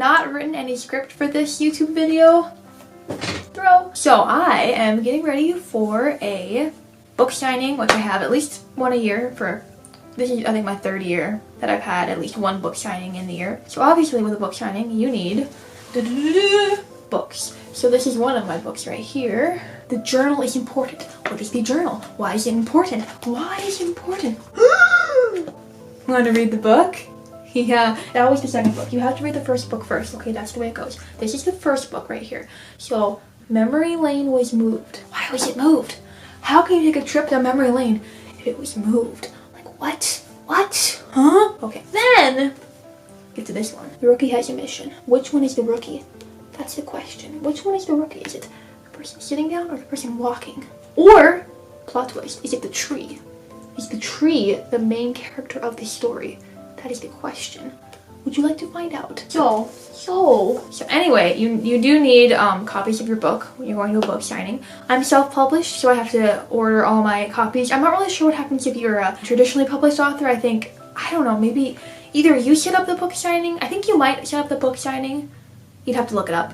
not written any script for this YouTube video. So I am getting ready for a book signing, which I have at least one a year for. This is, I think, my third year that I've had at least one book signing in the year. So obviously with a book signing, you need books. So this is one of my books right here. The journal is important. What is the journal? Why is it important? Why is it important? Want to read the book? Yeah, that was the second book. You have to read the first book first. Okay, that's the way it goes. This is the first book right here. So memory lane was moved. Why was it moved? How can you take a trip down memory lane if it was moved? What? What? Huh? Okay, then get to this one. The rookie has a mission. Which one is the rookie? That's the question. Which one is the rookie? Is it the person sitting down or the person walking? Or, plot twist, is it the tree? Is the tree the main character of the story? That is the question. Would you like to find out? So anyway, you do need copies of your book when you're going to a book signing. I'm self-published, so I have to order all my copies. I'm not really sure what happens if you're a traditionally published author. I don't know, maybe either you set up the book signing. I think you might set up the book signing. You'd have to look it up.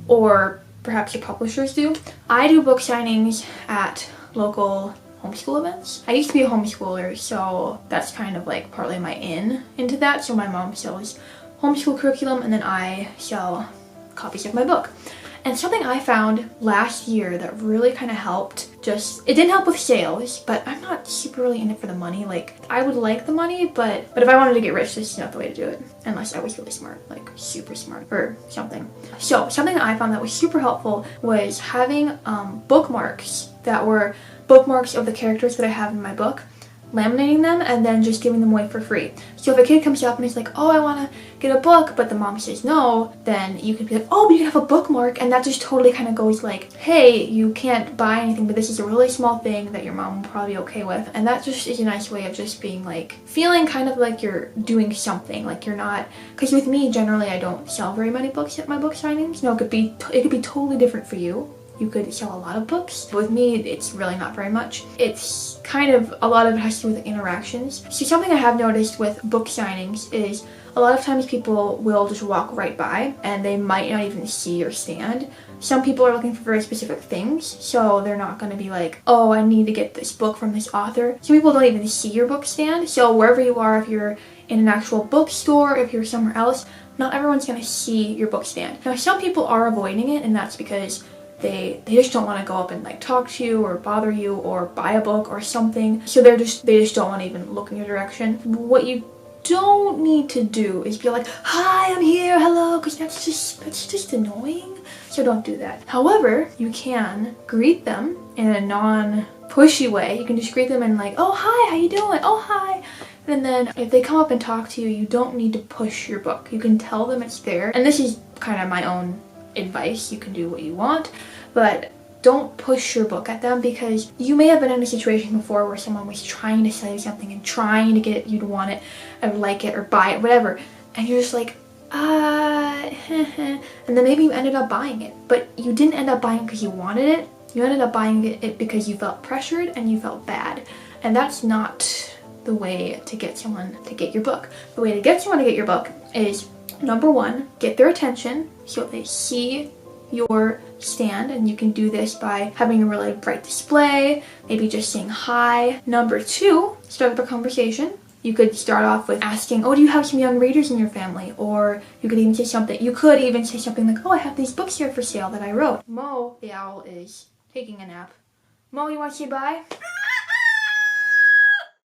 Or perhaps your publishers do. I do book signings at local homeschool events. I used to be a homeschooler, so that's kind of like partly my into that. So my mom sells homeschool curriculum and then I sell copies of my book. And something I found last year that really kind of helped, it didn't help with sales, but I'm not super really in it for the money. Like, I would like the money, but if I wanted to get rich, this is not the way to do it. Unless I was really smart, like super smart or something. So something that I found that was super helpful was having bookmarks that were bookmarks of the characters that I have in my book, laminating them and then just giving them away for free. So if a kid comes up and is like, oh, I want to get a book, but the mom says no, then you could be like, oh, but you can have a bookmark, and that just totally kind of goes like, hey, you can't buy anything, but this is a really small thing that your mom will probably be okay with. And that just is a nice way of just being like, feeling kind of like you're doing something, like you're not, because with me, generally, I don't sell very many books at my book signings. No, it could be totally different for you. You could sell a lot of books. With me, it's really not very much. It's kind of, a lot of it has to do with interactions. So something I have noticed with book signings is a lot of times people will just walk right by and they might not even see your stand. Some people are looking for very specific things, so they're not going to be like, oh, I need to get this book from this author. Some people don't even see your book stand, so wherever you are, if you're in an actual bookstore, if you're somewhere else, not everyone's going to see your book stand. Now, some people are avoiding it, and that's because they just don't want to go up and like talk to you or bother you or buy a book or something. So they just don't want to even look in your direction. What you don't need to do is be like, hi, I'm here, hello, because that's just annoying. So don't do that. However, you can greet them in a non-pushy way. You can just greet them in like, oh, hi, how you doing? Oh, hi. And then if they come up and talk to you, you don't need to push your book. You can tell them it's there. And this is kind of my own advice. You can do what you want, but don't push your book at them, because you may have been in a situation before where someone was trying to sell you something and trying to get you to want it or like it or buy it, whatever, and you're just like, and then maybe you ended up buying it, but you didn't end up buying it because you wanted it. You ended up buying it because you felt pressured and you felt bad, and that's not the way to get someone to get your book. The way to get someone to get your book is, number one, get their attention so they see your stand, and you can do this by having a really bright display, maybe just saying hi. Number two, start up a conversation. You could start off with asking, oh, do you have some young readers in your family? Or you could even say something like, oh, I have these books here for sale that I wrote. Mo, the owl, is taking a nap. Mo, you want to say bye?